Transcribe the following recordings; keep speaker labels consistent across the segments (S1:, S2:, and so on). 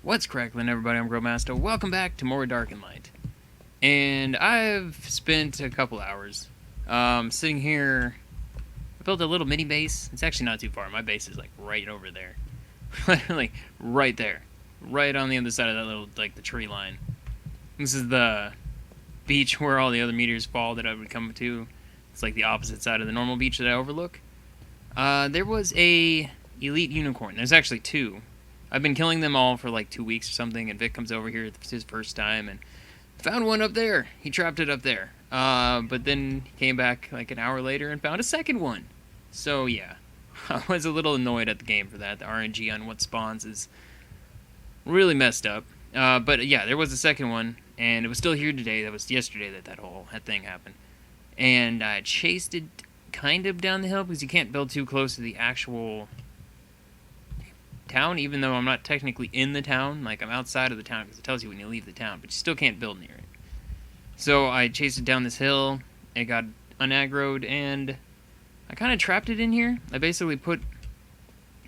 S1: What's cracklin', everybody? I'm Growmaster. Welcome back to more Dark and Light. And I've spent a couple hours sitting here. I built a little mini base. It's actually not too far. My base is like right over there. Literally right there. Right on the other side of that little, like, the tree line. This is the beach where all the other meteors fall that I would come to. It's like the opposite side of the normal beach that I overlook. There was a elite unicorn. There's actually two. I've been killing them all for like 2 weeks or something, and Vic comes over here. It's his first time, and found one up there. He trapped it up there. But then he came back like an hour later and found a second one. So yeah, I was a little annoyed at the game for that. The RNG on what spawns is really messed up. But yeah, there was a second one, and it was still here today. That was yesterday that whole thing happened. And I chased it kind of down the hill because you can't build too close to the actual town, even though I'm not technically in the town. Like, I'm outside of the town because it tells you when you leave the town, but you still can't build near it. So I chased it down this hill. It got unaggroed, and I kind of trapped it in here. I basically put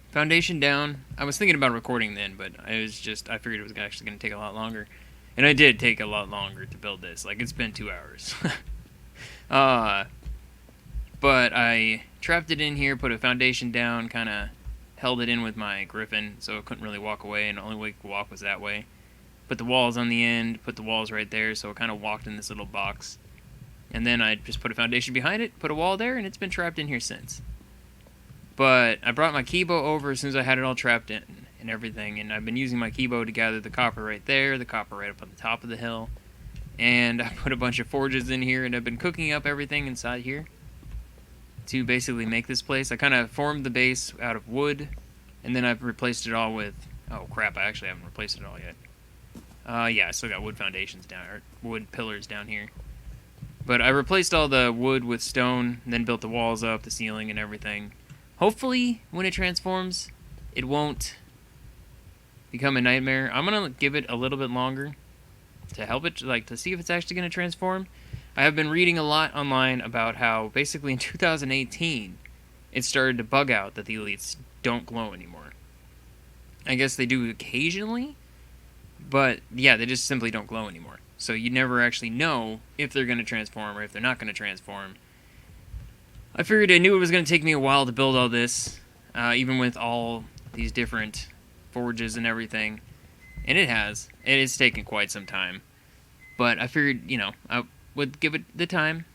S1: foundation down. I was thinking about recording then, but I figured it was actually going to take a lot longer. And I did take a lot longer to build this. Like, it's been 2 hours. But I trapped it in here, put a foundation down, kind of held it in with my griffin, so it couldn't really walk away, and the only way it could walk was that way. Put the walls on the end, put the walls right there, so it kind of walked in this little box. And then I just put a foundation behind it, put a wall there, and it's been trapped in here since. But I brought my keybow over as soon as I had it all trapped in and everything, and I've been using my keybow to gather the copper right there, the copper right up on the top of the hill. And I put a bunch of forges in here, and I've been cooking up everything inside here to basically make this place. I kind of formed the base out of wood, and then I've replaced it all with... Oh, crap, I actually haven't replaced it all yet. Yeah, I still got wood foundations down, or wood pillars down here. But I replaced all the wood with stone, and then built the walls up, the ceiling, and everything. Hopefully, when it transforms, it won't become a nightmare. I'm going to give it a little bit longer to help it, like, to see if it's actually going to transform. I have been reading a lot online about how basically in 2018 it started to bug out that the elites don't glow anymore. I guess they do occasionally, but yeah, they just simply don't glow anymore. So you never actually know if they're going to transform or if they're not going to transform. I figured I knew it was going to take me a while to build all this, even with all these different forges and everything. And it has. It has taken quite some time. But I figured, I would give it the time.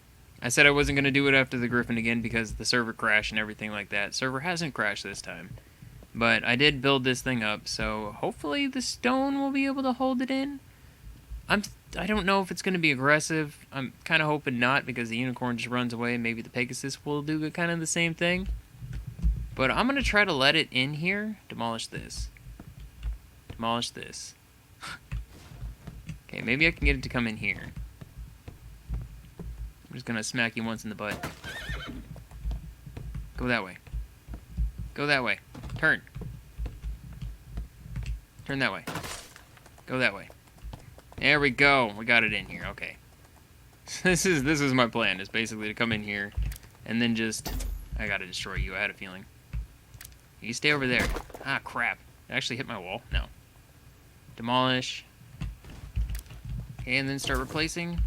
S1: I said I wasn't going to do it after the Griffin again because the server crashed and everything like that. Server hasn't crashed this time. But I did build this thing up, so hopefully the stone will be able to hold it in. I don't know if it's going to be aggressive. I'm kind of hoping not because the unicorn just runs away. Maybe the Pegasus will do kind of the same thing. But I'm going to try to let it in here. Demolish this. Demolish this. Okay, maybe I can get it to come in here. I'm just gonna smack you once in the butt. Go that way. Go that way. Turn. Turn that way. Go that way. There we go. We got it in here. Okay. This is my plan. Is basically to come in here and then just... I gotta destroy you. I had a feeling. You stay over there. Ah, crap. Did I actually hit my wall? No. Demolish. Okay, and then start replacing.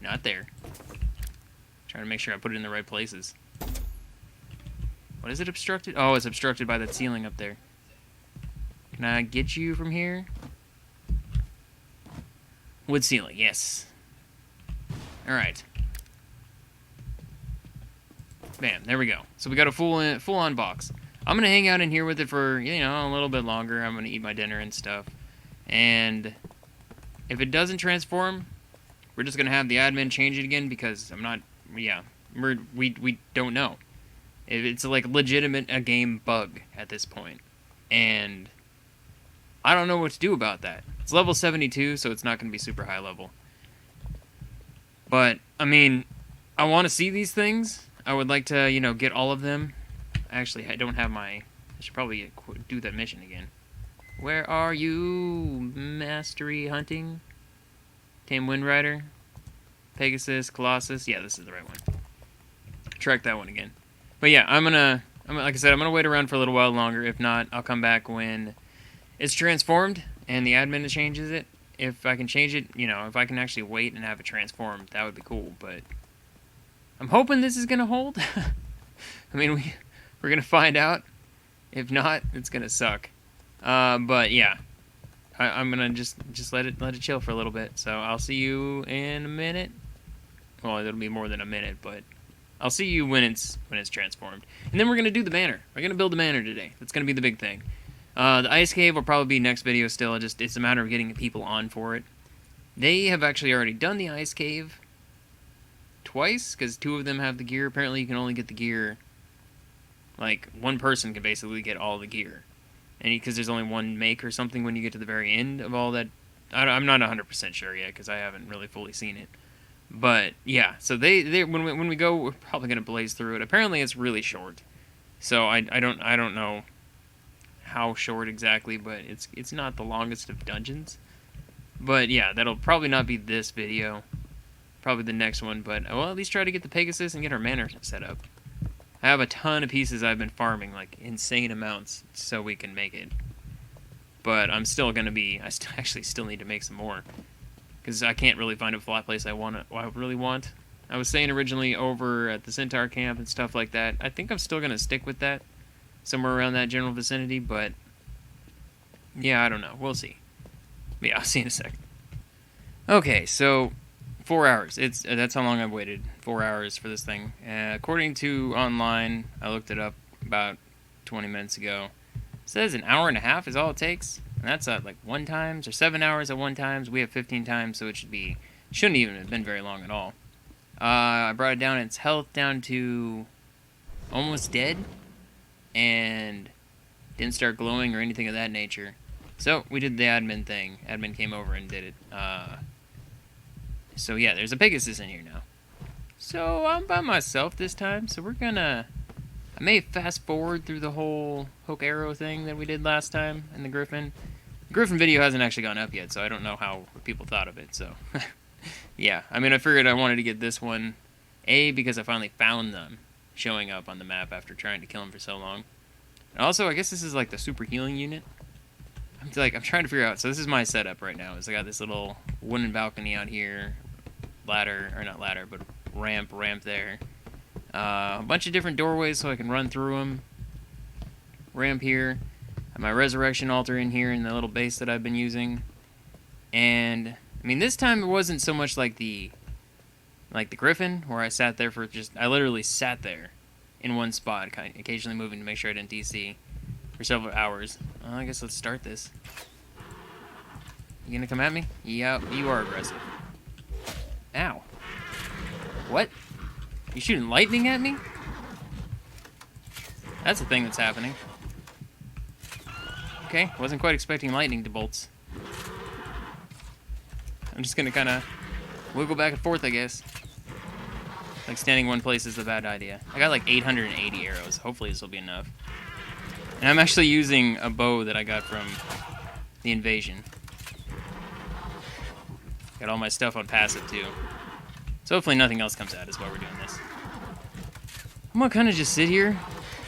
S1: Not there. Trying to make sure I put it in the right places. What is it obstructed? Oh, it's obstructed by that ceiling up there. Can I get you from here? Wood ceiling, yes. Alright. Bam, there we go. So we got a full-on box. I'm going to hang out in here with it for, a little bit longer. I'm going to eat my dinner and stuff. And if it doesn't transform... We're just going to have the admin change it again because I'm not, we don't know. It's like legitimate a game bug at this point. And I don't know what to do about that. It's level 72, so it's not going to be super high level. But, I mean, I want to see these things. I would like to, get all of them. Actually, I don't have I should probably do that mission again. Where are you, mastery hunting? Tame Windrider, Pegasus, Colossus. Yeah, this is the right one. Track that one again. But yeah, like I said, I'm gonna wait around for a little while longer. If not, I'll come back when it's transformed, and the admin changes it. If I can change it, you know, if I can actually wait and have it transformed, that would be cool. But I'm hoping this is gonna hold. I mean, we're gonna find out. If not, it's gonna suck. But yeah, I'm gonna just let it chill for a little bit. So I'll see you in a minute. Well, it'll be more than a minute, but I'll see you when it's transformed. And then we're gonna do the manor. We're gonna build the manor today. That's gonna be the big thing. The ice cave will probably be next video still. It's a matter of getting people on for it. They have actually already done the ice cave twice, because 2 of them have the gear. Apparently you can only get the gear, like, 1 person can basically get all the gear. And because there's only 1 make or something when you get to the very end of all that. I'm not 100% sure yet, because I haven't really fully seen it. But, yeah, so they when we go, we're probably going to blaze through it. Apparently it's really short. So I don't know how short exactly, but it's not the longest of dungeons. But yeah, that'll probably not be this video, probably the next one. But I'll at least try to get the Pegasus and get our manor set up. I have a ton of pieces I've been farming, like insane amounts, so we can make it. But I'm still gonna be. Actually still need to make some more, because I can't really find a flat place I really want. I was saying originally over at the Centaur camp and stuff like that. I think I'm still gonna stick with that, somewhere around that general vicinity, but yeah, I don't know. We'll see. But yeah, I'll see you in a second. Okay, so 4 hours. That's how long I've waited. 4 hours for this thing. According to online, I looked it up about 20 minutes ago. It says an hour and a half is all it takes, and that's at like 1 times or 7 hours at 1 times. We have 15 times, so it shouldn't even have been very long at all. I brought it down. Its health down to almost dead, and didn't start glowing or anything of that nature. So we did the admin thing. Admin came over and did it. So yeah, there's a Pegasus in here now. So I'm by myself this time. So I may fast forward through the whole hook arrow thing that we did last time in the Griffin. The Griffin video hasn't actually gone up yet, so I don't know how people thought of it. So yeah, I mean, I figured I wanted to get this one, because I finally found them showing up on the map after trying to kill them for so long. And also, I guess this is like the super healing unit. I'm trying to figure out. So this is my setup right now. I got this little wooden balcony out here, not ladder, but ramp there. A bunch of different doorways so I can run through them. Ramp here. I have my resurrection altar in here in the little base that I've been using. And I mean, this time it wasn't so much like the Griffin, where I sat there I literally sat there in one spot, occasionally moving to make sure I didn't DC for several hours. Well, I guess let's start this. You gonna come at me? Yeah, you are aggressive. Ow. What? You shooting lightning at me? That's the thing that's happening. Okay, wasn't quite expecting lightning bolts. I'm just gonna kinda wiggle back and forth, I guess. Like standing one place is a bad idea. I got like 880 arrows. Hopefully this will be enough. And I'm actually using a bow that I got from the invasion. Got all my stuff on passive too. So hopefully nothing else comes out is why we're doing this. I'm gonna kinda just sit here.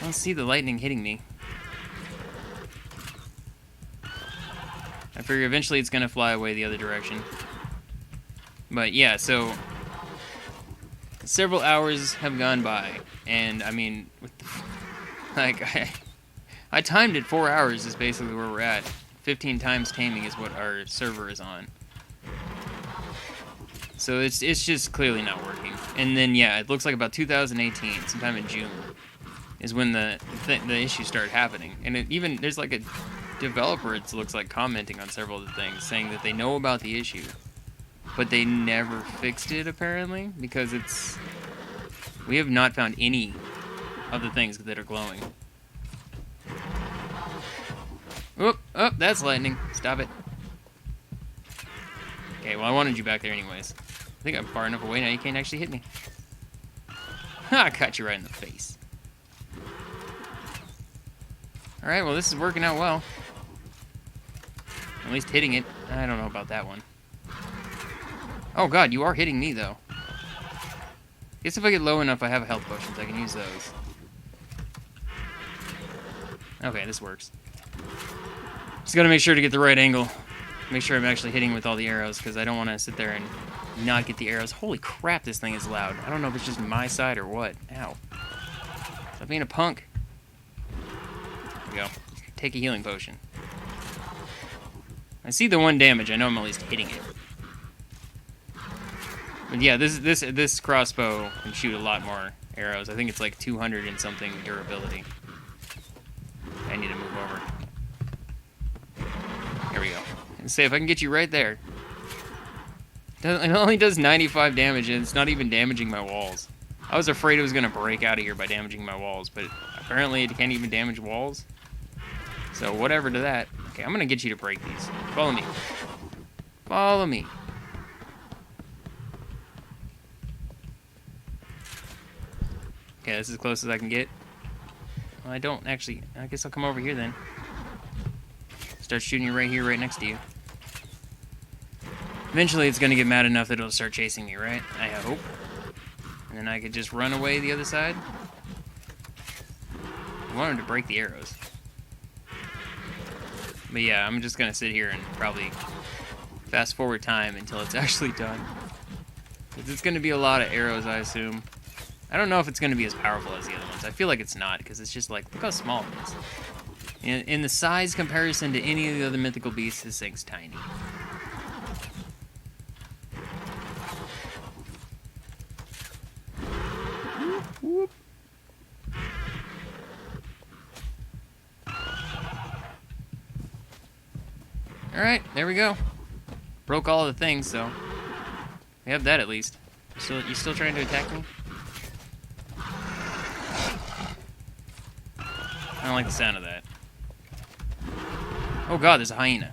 S1: I don't see the lightning hitting me. I figure eventually it's gonna fly away the other direction. But yeah, so several hours have gone by, and I mean, I timed it 4 hours is basically where we're at. 15 times taming is what our server is on. So it's just clearly not working. And then yeah, it looks like about 2018, sometime in June, is when the issues started happening. And there's like a developer, it looks like, commenting on several of the things, saying that they know about the issue, but they never fixed it apparently, because we have not found any of the things that are glowing. Whoop! Oh, that's lightning. Stop it. Okay, well I wanted you back there anyways. I think I'm far enough away now you can't actually hit me. Ha! I caught you right in the face. Alright, well this is working out well. At least hitting it. I don't know about that one. Oh god, you are hitting me though. Guess if I get low enough I have health potions, I can use those. Okay, this works. Just gotta make sure to get the right angle. Make sure I'm actually hitting with all the arrows, because I don't want to sit there and not get the arrows. Holy crap, this thing is loud. I don't know if it's just my side or what. Ow. Stop being a punk. There we go. Take a healing potion. I see the 1 damage. I know I'm at least hitting it. But yeah, this crossbow can shoot a lot more arrows. I think it's like 200 and something durability. I need to move over. There we go. And say if I can get you right there. It only does 95 damage, and it's not even damaging my walls. I was afraid it was going to break out of here by damaging my walls, but apparently it can't even damage walls. So whatever to that. Okay, I'm going to get you to break these. Follow me. Follow me. Okay, this is as close as I can get. Well, I don't actually... I guess I'll come over here then. Start shooting you right here, right next to you. Eventually it's going to get mad enough that it'll start chasing me, right? I hope. And then I could just run away the other side. I want him to break the arrows. But yeah, I'm just going to sit here and probably fast forward time until it's actually done. Because it's going to be a lot of arrows, I assume. I don't know if it's going to be as powerful as the other ones. I feel like it's not, because it's just like, look how small it is. In the size comparison to any of the other mythical beasts, this thing's tiny. Whoop. Alright, there we go. Broke all of the things, so we have that at least. You still trying to attack me? I don't like the sound of that. Oh god, there's a hyena.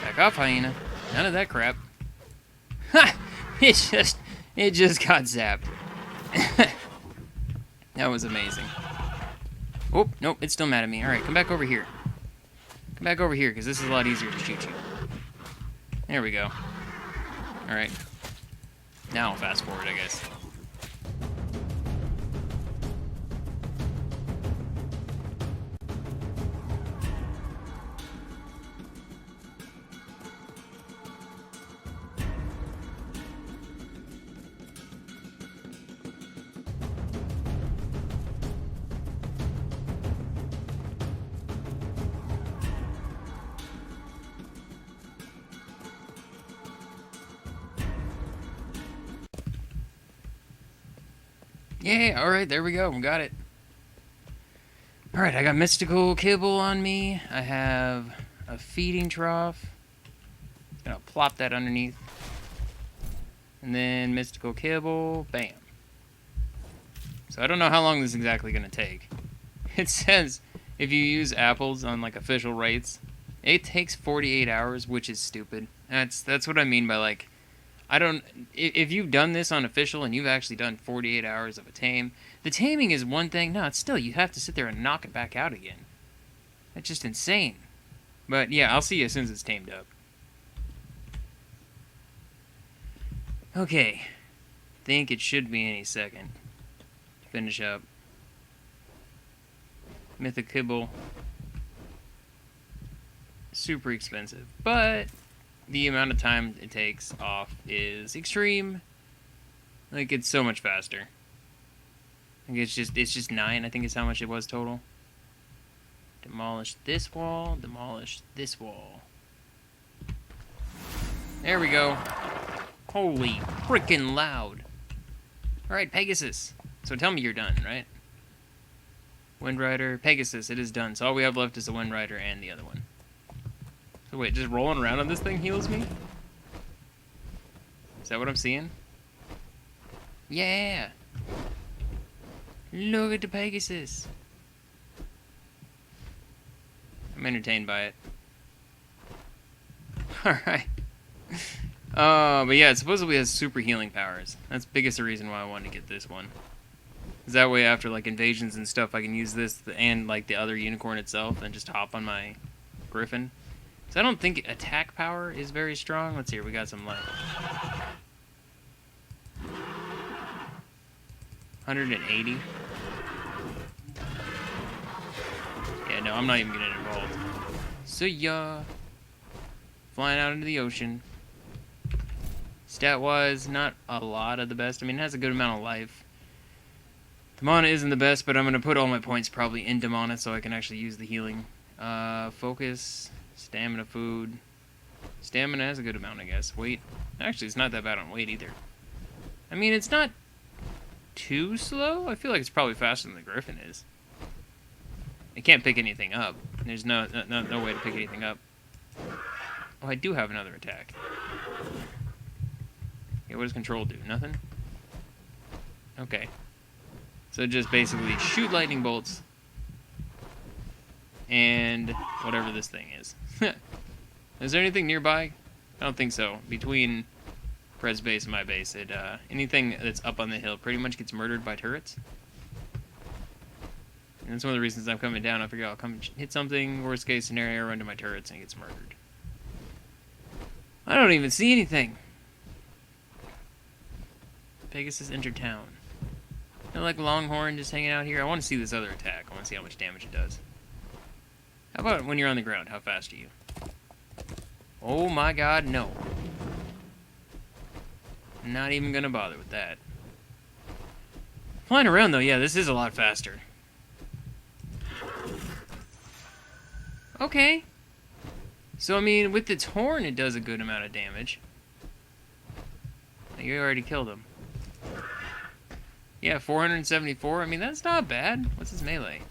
S1: Back off, hyena. None of that crap. Ha! It just got zapped. That was amazing. Oh, nope, it's still mad at me. Alright, come back over here. Come back over here, because this is a lot easier to shoot you. There we go. Alright. Now I'll fast forward, I guess. Yeah, alright, there we go. We got it. Alright, I got mystical kibble on me. I have a feeding trough. Gonna plop that underneath. And then mystical kibble. Bam. So I don't know how long this is exactly gonna take. It says if you use apples on like official rates, it takes 48 hours, which is stupid. That's what I mean by like, if you've done this on official and you've actually done 48 hours of a tame, the taming is one thing. No, it's still, you have to sit there and knock it back out again. That's just insane. But yeah, I'll see you as soon as it's tamed up. Okay. Think it should be any second. Finish up. Mythical. Super expensive, but the amount of time it takes off is extreme. Like, it's so much faster. Like, it's just 9, I think is how much it was total. Demolish this wall, demolish this wall. There we go. Holy frickin' loud. Alright, Pegasus. So tell me you're done, right? Wind Rider, Pegasus, it is done. So all we have left is the Wind Rider and the other one. So wait, just rolling around on this thing heals me? Is that what I'm seeing? Yeah! Look at the Pegasus! I'm entertained by it. Alright. But yeah, it supposedly has super healing powers. That's the biggest reason why I wanted to get this one. Because that way after like invasions and stuff, I can use this and like the other unicorn itself and just hop on my griffin. So I don't think attack power is very strong. Let's see here, we got some light. 180. I'm not even getting involved. See ya. Flying out into the ocean. Stat-wise, not a lot of the best. I mean, it has a good amount of life. The mana isn't the best, but I'm going to put all my points probably into mana so I can actually use the healing. Focus, stamina, food. Stamina has a good amount, I guess. Weight. Actually, it's not that bad on weight either. I mean, it's not too slow. I feel like it's probably faster than the Griffin is. It can't pick anything up. There's no way to pick anything up. Oh, I do have another attack. Yeah, what does control do? Nothing? Okay. So just basically shoot lightning bolts. And whatever this thing is. Is there anything nearby? I don't think so. Between Pred's base and my base, anything that's up on the hill pretty much gets murdered by turrets. And that's one of the reasons I'm coming down. I figure I'll come hit something, worst case scenario, run to my turrets, and it gets murdered. I don't even see anything. Pegasus entered town. I like Longhorn just hanging out here. I want to see this other attack. I want to see how much damage it does. How about when you're on the ground? How fast are you? Oh my god, no. Not even gonna bother with that. Flying around though, yeah, this is a lot faster. Okay. So, I mean, with its horn, it does a good amount of damage. You already killed him. Yeah, 474. I mean, that's not bad. What's his melee?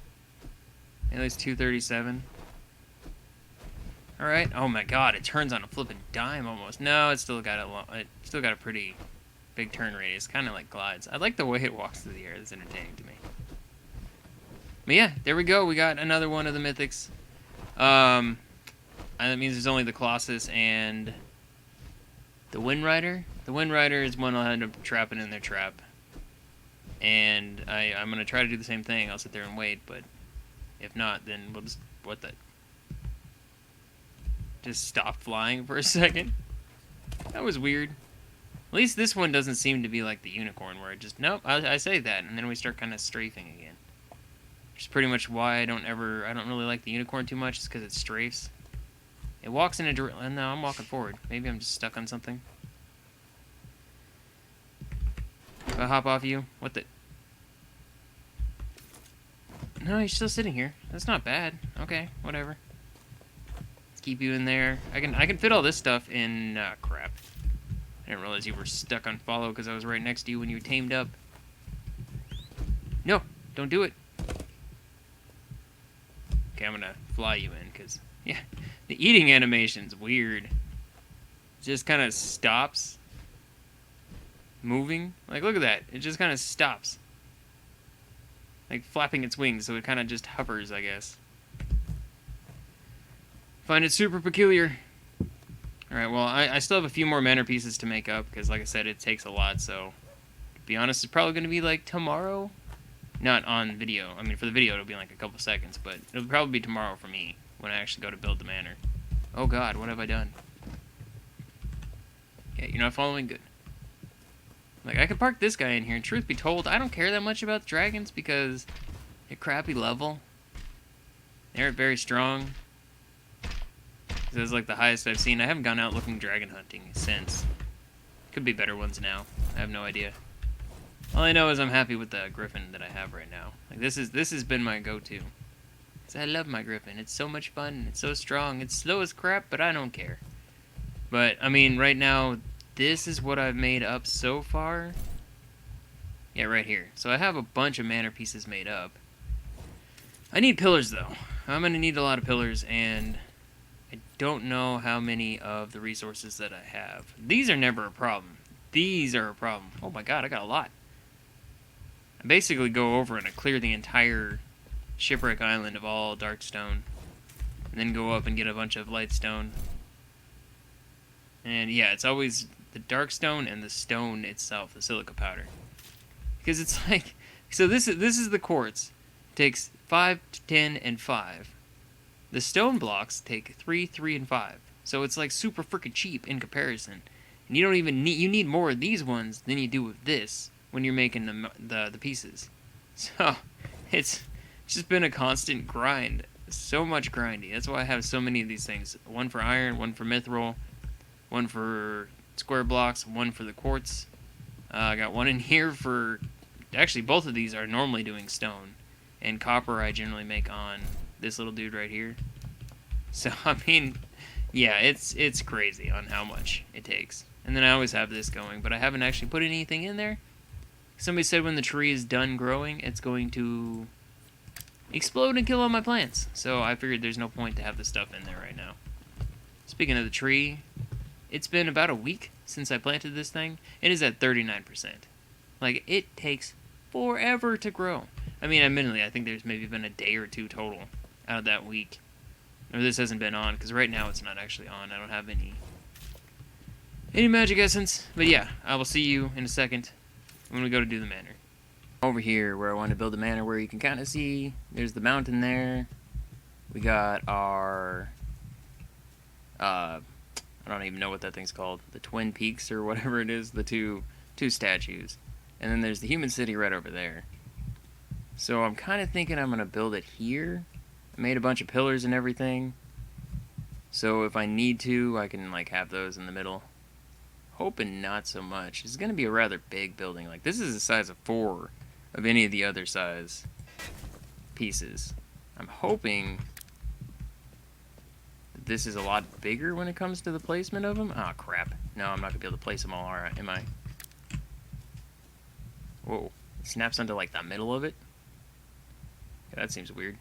S1: Melee's 237. Alright. Oh my god, it turns on a flippin' dime almost. No, it's still got a pretty big turn radius. Kind of like glides. I like the way it walks through the air. That's entertaining to me. But yeah, there we go. We got another one of the mythics. That means there's only the Colossus and the Wind Rider. The Wind Rider is one I'll end up trapping in their trap. And I'm going to try to do the same thing. I'll sit there and wait, but if not, then we'll just... What the... Just stop flying for a second. That was weird. At least this one doesn't seem to be like the unicorn, where it just... Nope, I say that, and then we start kind of strafing again. Which is pretty much why I don't really like the unicorn too much, is because it strafes. It walks in a direction... No, I'm walking forward. Maybe I'm just stuck on something. If I hop off you? What the... No, you're still sitting here. That's not bad. Okay, whatever. Let's keep you in there. I can fit all this stuff in... crap. I didn't realize you were stuck on follow because I was right next to you when you tamed up. No, don't do it. Okay, I'm gonna fly you in because... Yeah, the eating animation's weird. It just kind of stops moving. Like, look at that. It just kind of stops. Like, flapping its wings, so it kind of just hovers, I guess. Find it super peculiar. Alright, well, I still have a few more Manor pieces to make up, because, like I said, it takes a lot, so... To be honest, it's probably going to be, like, tomorrow. Not on video. I mean, for the video, it'll be, like, a couple seconds, but it'll probably be tomorrow for me, when I actually go to build the Manor. Oh god, what have I done? Yeah, you're not following? Good. Like, I could park this guy in here, and truth be told, I don't care that much about the dragons, because they're crappy level. They aren't very strong. This is, like, the highest I've seen. I haven't gone out looking dragon hunting since. Could be better ones now. I have no idea. All I know is I'm happy with the griffin that I have right now. Like, this has been my go-to. Because I love my griffin. It's so much fun. It's so strong. It's slow as crap, but I don't care. But, I mean, right now... This is what I've made up so far. Yeah, right here. So I have a bunch of Manor pieces made up. I need pillars, though. I'm going to need a lot of pillars, and I don't know how many of the resources that I have. These are never a problem. These are a problem. Oh my god, I got a lot. I basically go over and I clear the entire Shipwreck Island of all dark stone. And then go up and get a bunch of light stone. And yeah, it's always... the dark stone and the stone itself, the silica powder. Because it's like... So this is the quartz. It takes 5, 10, and 5. The stone blocks take 3, 3, and 5. So it's like super freaking cheap in comparison. And you don't even need... You need more of these ones than you do with this when you're making the pieces. So, it's just been a constant grind. so much grinding. That's why I have so many of these things. One for iron, one for mithril, one for square blocks, one for the quartz. I got one in here for... Actually, both of these are normally doing stone. And copper I generally make on this little dude right here. So, I mean, yeah, it's crazy on how much it takes. And then I always have this going, but I haven't actually put anything in there. Somebody said when the tree is done growing, it's going to explode and kill all my plants. So I figured there's no point to have the stuff in there right now. Speaking of the tree, it's been about a week since I planted this thing. It is at 39%. Like, it takes forever to grow. I mean, admittedly, I think there's maybe been a day or two total out of that week. Or this hasn't been on, because right now it's not actually on. I don't have any magic essence. But yeah, I will see you in a second when we go to do the manor. Over here, where I want to build the manor, where you can kind of see, there's the mountain there. We got our, I don't even know what that thing's called. The Twin Peaks or whatever it is, the two statues. And then there's the human city right over there. So I'm kind of thinking I'm going to build it here. I made a bunch of pillars and everything. So if I need to, I can like have those in the middle. Hoping not so much. It's going to be a rather big building. Like, this is the size of 4 of any of the other size pieces. I'm hoping that this is a lot bigger when it comes to the placement of them. Oh, crap. No, I'm not going to be able to place them all, am I? Whoa. It snaps onto, like, the middle of it? Yeah, that seems weird.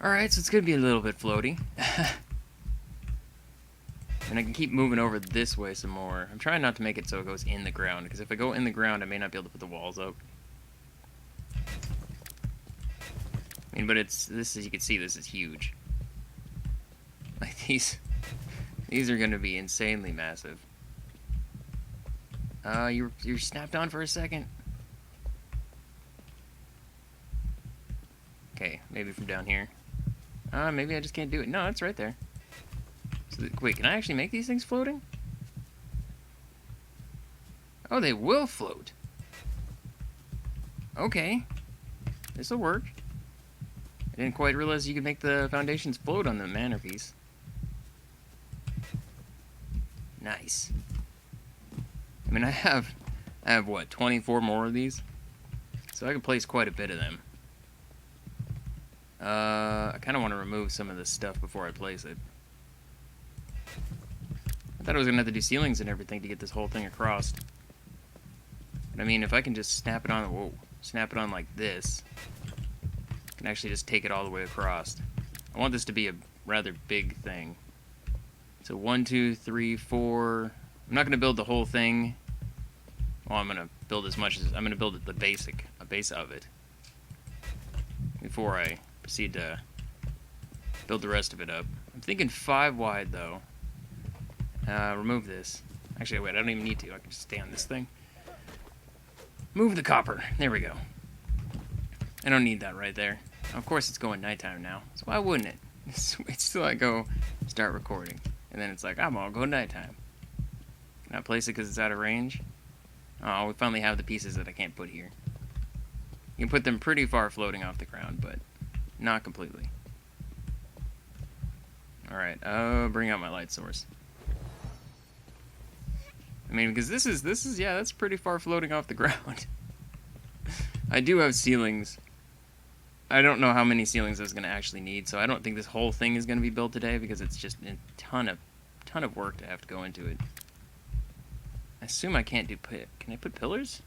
S1: Alright, so it's going to be a little bit floaty. And I can keep moving over this way some more. I'm trying not to make it so it goes in the ground, because if I go in the ground, I may not be able to put the walls up. I mean, but this, as you can see, this is huge. Like, these are going to be insanely massive. You're snapped on for a second. Okay, maybe from down here. Maybe I just can't do it. No, it's right there. So, wait, can I actually make these things floating? Oh, they will float. Okay. This'll work. I didn't quite realize you could make the foundations float on the manor piece. Nice. I mean, I have what, 24 more of these? So I can place quite a bit of them. I kind of want to remove some of this stuff before I place it. I thought I was going to have to do ceilings and everything to get this whole thing across. But I mean, if I can just snap it on, whoa, snap it on like this, I can actually just take it all the way across. I want this to be a rather big thing. So 1, 2, 3, 4. I'm not going to build the whole thing. Well, I'm going to build as much as, I'm going to build the base of it before I proceed to build the rest of it up. I'm thinking 5 wide though. Remove this. Actually, wait, I don't even need to. I can just stay on this thing. Move the copper. There we go. I don't need that right there. Of course, it's going nighttime now. So why wouldn't it? Wait till I go start recording. And then it's like, I'm all go nighttime. Can I place it because it's out of range? Oh, we finally have the pieces that I can't put here. You can put them pretty far floating off the ground, but not completely. Alright, bring out my light source. I mean, because this is, yeah, that's pretty far floating off the ground. I do have ceilings. I don't know how many ceilings I was going to actually need, so I don't think this whole thing is going to be built today, because it's just a ton of work to have to go into it. I assume I can't do, can I put pillars?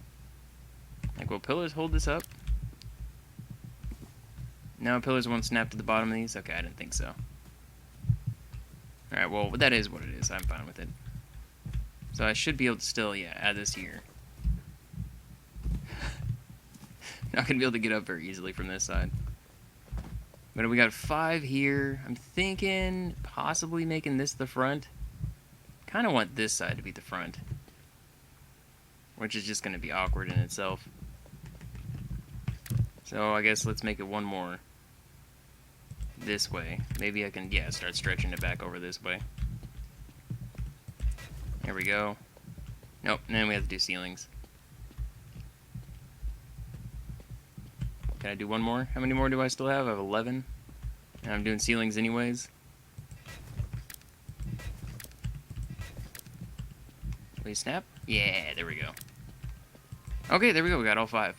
S1: Like, will pillars hold this up? No, pillars won't snap to the bottom of these? Okay, I didn't think so. Alright, well, that is what it is. I'm fine with it. So I should be able to still, yeah, add this here. Not going to be able to get up very easily from this side. But we got 5 here. I'm thinking possibly making this the front. Kind of want this side to be the front. Which is just going to be awkward in itself. So I guess let's make it one more this way. Maybe I can, yeah, start stretching it back over this way. There we go. Nope, and then we have to do ceilings. Can I do one more? How many more do I still have? I have 11. And I'm doing ceilings anyways. Will you snap? Yeah, there we go. Okay, there we go. We got all 5.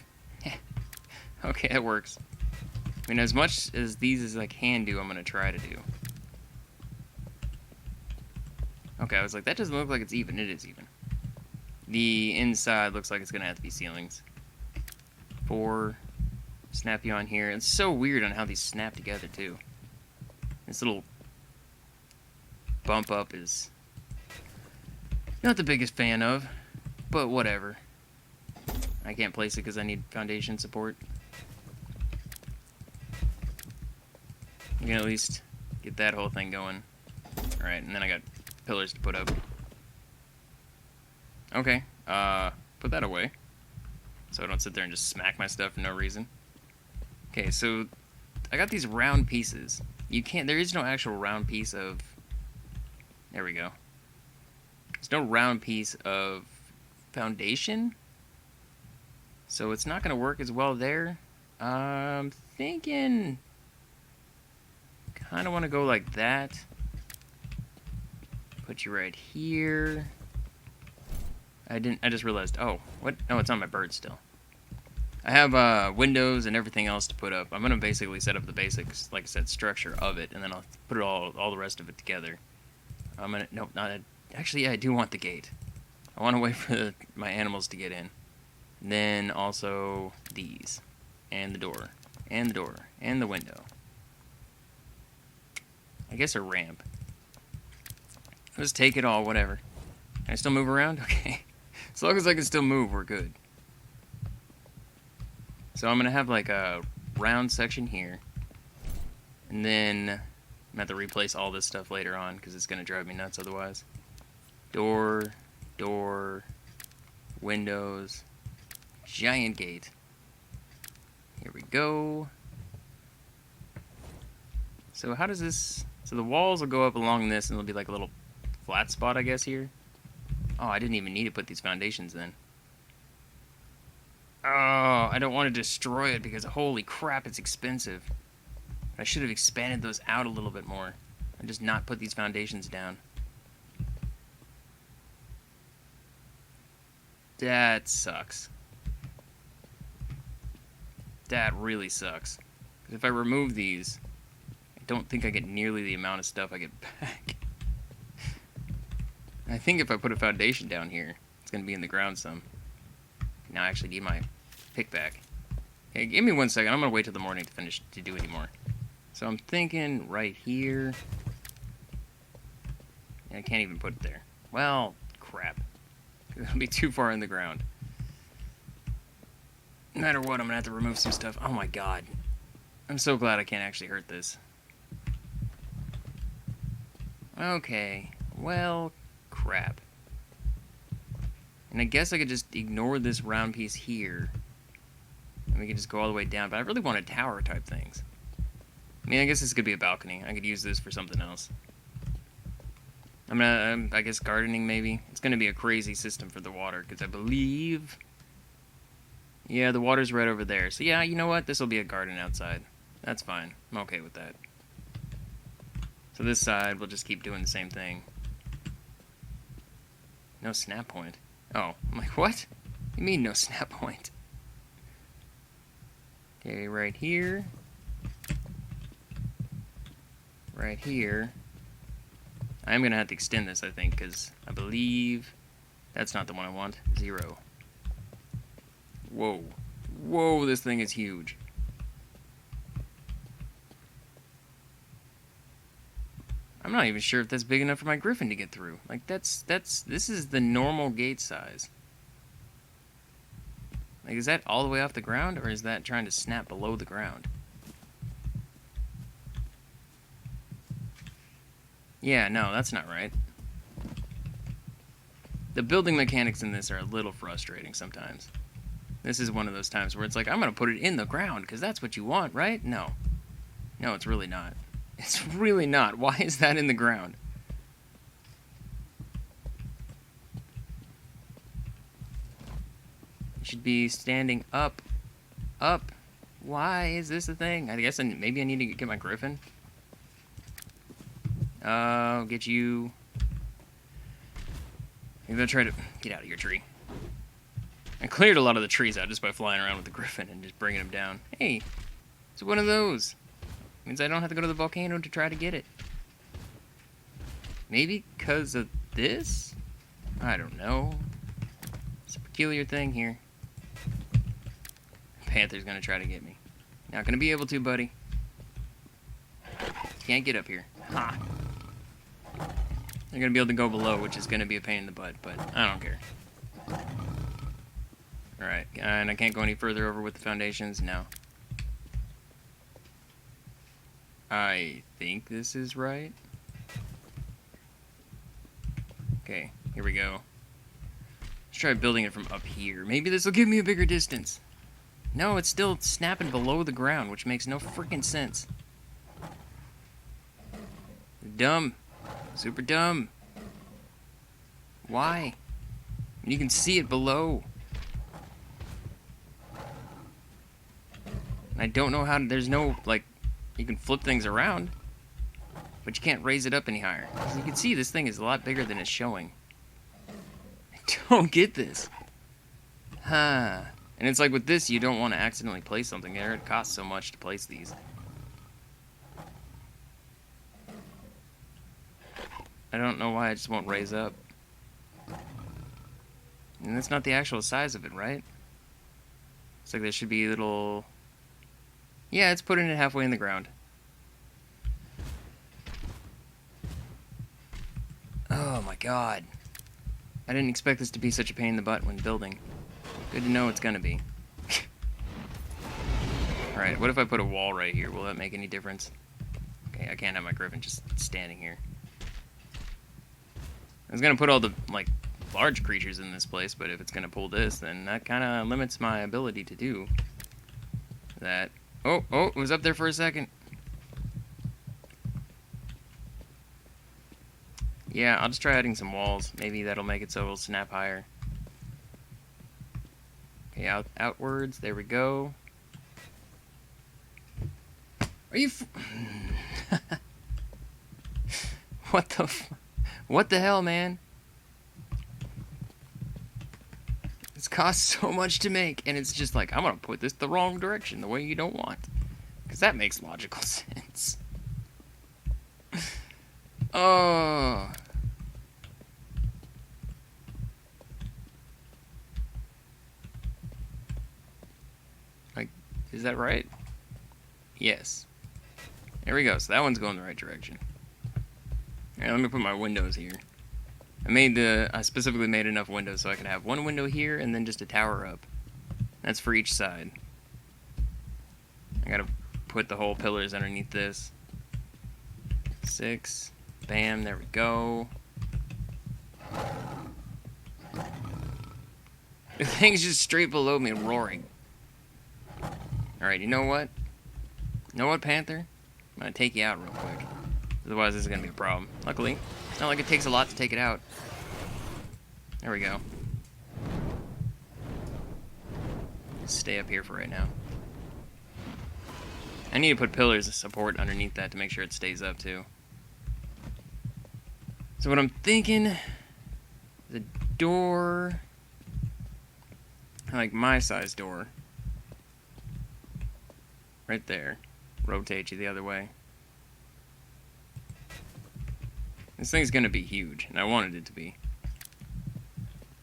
S1: Okay, that works. I mean, as much as these as I can do, I'm going to try to do. Okay, I was like, that doesn't look like it's even. It is even. The inside looks like it's going to have to be ceilings. 4. Snap you on here. It's so weird on how these snap together, too. This little bump up is not the biggest fan of, but whatever. I can't place it because I need foundation support. We can at least get that whole thing going. Alright, and then I got pillars to put up. Okay, put that away. So I don't sit there and just smack my stuff for no reason. Okay, so I got these round pieces. There is no actual round piece of... There we go. There's no round piece of foundation. So it's not going to work as well there. I'm thinking... Kind of want to go like that. Put you right here. I just realized, oh, what? No, it's on my bird still. I have windows and everything else to put up. I'm going to basically set up the basics, like I said, structure of it, and then I'll put it all the rest of it together. I'm going to, nope, not, actually, yeah, I do want the gate. I want to wait for my animals to get in. And then also these, and the door, and the door, and the window. I guess a ramp. Let's take it all, whatever. Can I still move around? Okay. As long as I can still move, we're good. So I'm going to have like a round section here. And then I'm going to have to replace all this stuff later on because it's going to drive me nuts otherwise. Door, windows, giant gate. Here we go. So how does this... So the walls will go up along this and there'll be like a little flat spot, I guess, here. Oh, I didn't even need to put these foundations then. Oh, I don't want to destroy it because holy crap, it's expensive. I should have expanded those out a little bit more and just not put these foundations down. That sucks. That really sucks. Because if I remove these, I don't think I get nearly the amount of stuff I get back. I think if I put a foundation down here, it's going to be in the ground some. Now I actually need my pick back. Okay, give me 1 second. I'm going to wait till the morning to finish to do any more. So I'm thinking right here. I can't even put it there. Well, crap. It'll be too far in the ground. No matter what, I'm going to have to remove some stuff. Oh my god. I'm so glad I can't actually hurt this. Okay. Well, crap. And I guess I could just ignore this round piece here. And we can just go all the way down. But I really wanted tower type things. I mean, I guess this could be a balcony. I could use this for something else. I'm gonna, I guess gardening maybe. It's gonna be a crazy system for the water, because I believe... Yeah, the water's right over there. So yeah, you know what? This will be a garden outside. That's fine. I'm okay with that. So this side, we'll just keep doing the same thing. No snap point. Oh, I'm like, what? What do you mean no snap point? Okay, right here. Right here. I'm going to have to extend this, I think, because I believe that's not the one I want. 0. Whoa. Whoa, this thing is huge. I'm not even sure if that's big enough for my griffin to get through. Like, this is the normal gate size. Like, is that all the way off the ground, or is that trying to snap below the ground? Yeah, no, that's not right. The building mechanics in this are a little frustrating sometimes. This is one of those times where it's like, I'm going to put it in the ground, because that's what you want, right? No. No, it's really not. It's really not. Why is that in the ground? It should be standing up. Up. Why is this a thing? I guess maybe I need to get my griffin. I'll get you. I'm gonna try to get out of your tree. I cleared a lot of the trees out just by flying around with the griffin and just bringing them down. Hey, it's one of those. Means I don't have to go to the volcano to try to get it. Maybe because of this? I don't know. It's a peculiar thing here. Panther's gonna try to get me. Not gonna be able to, buddy. Can't get up here. Ha! I'm gonna be able to go below, which is gonna be a pain in the butt, but I don't care. Alright, and I can't go any further over with the foundations? No. I think this is right. Okay, here we go. Let's try building it from up here. Maybe this will give me a bigger distance. No, it's still snapping below the ground, which makes no freaking sense. Dumb. Super dumb. Why? You can see it below. I don't know how to, there's no, like, you can flip things around, but you can't raise it up any higher. As you can see, this thing is a lot bigger than it's showing. I don't get this. Huh. And it's like with this, you don't want to accidentally place something there. It costs so much to place these. I don't know why it just won't raise up. And that's not the actual size of it, right? It's like there should be a little... Yeah, it's putting it halfway in the ground. Oh my god. I didn't expect this to be such a pain in the butt when building. Good to know it's gonna be. Alright, what if I put a wall right here? Will that make any difference? Okay, I can't have my griffin just standing here. I was gonna put all the, like, large creatures in this place, but if it's gonna pull this, then that kinda limits my ability to do that. Oh, it was up there for a second. Yeah, I'll just try adding some walls. Maybe that'll make it so it'll snap higher. Okay, outwards. There we go. Are you... What the hell, man? This costs so much to make, and it's just like, I'm gonna put this the wrong direction, the way you don't want. Because that makes logical sense. Oh... Is that right? Yes. There we go. So that one's going the right direction. Alright, let me put my windows here. I specifically made enough windows so I could have one window here and then just a tower up. That's for each side. I gotta put the whole pillars underneath this. 6. Bam, there we go. The thing's just straight below me roaring. Alright, you know what? You know what, Panther? I'm gonna take you out real quick. Otherwise, this is gonna be a problem. Luckily, it's not like it takes a lot to take it out. There we go. Just stay up here for right now. I need to put pillars of support underneath that to make sure it stays up, too. So what I'm thinking... The door... like my size door... right there. Rotate you the other way. This thing's gonna be huge, and I wanted it to be.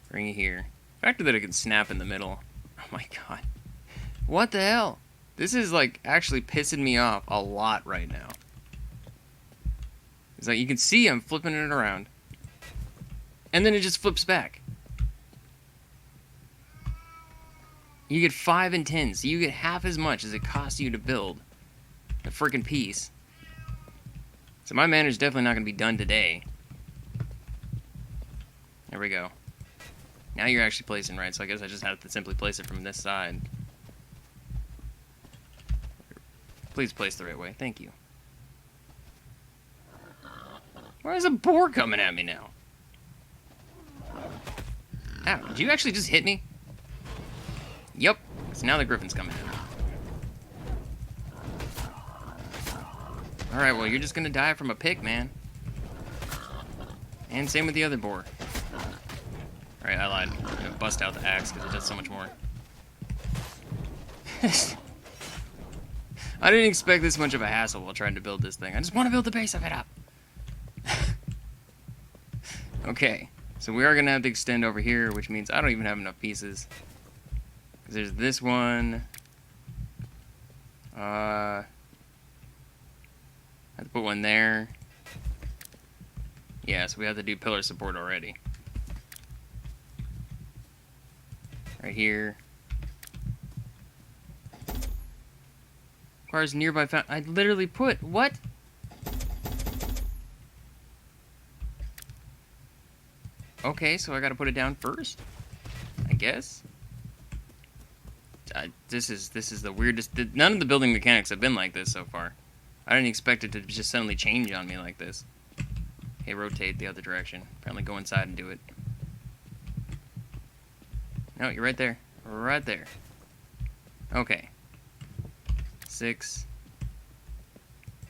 S1: Bring it here. The fact that it can snap in the middle. Oh my god. What the hell? This is like actually pissing me off a lot right now. It's like you can see I'm flipping it around. And then it just flips back. You get 5 and 10, so you get half as much as it costs you to build a freaking piece. So my manor's definitely not going to be done today. There we go. Now you're actually placing right, so I guess I just have to simply place it from this side. Please place the right way. Thank you. Why is a boar coming at me now? Ow, did you actually just hit me? Yep. So now the griffin's coming in. Alright, well, you're just gonna die from a pick, man. And same with the other boar. Alright, I lied. I'm gonna bust out the axe because it does so much more. I didn't expect this much of a hassle while trying to build this thing. I just want to build the base of it up. Okay, so we are going to have to extend over here, which means I don't even have enough pieces. Because there's this one. I have to put one there. Yeah, so we have to do pillar support already. Right here. Requires nearby I literally put what? Okay, so I gotta put it down first, I guess. This is the weirdest. None of the building mechanics have been like this so far. I didn't expect it to just suddenly change on me like this. Okay, rotate the other direction. Apparently, go inside and do it. No, you're right there. Right there. Okay. 6.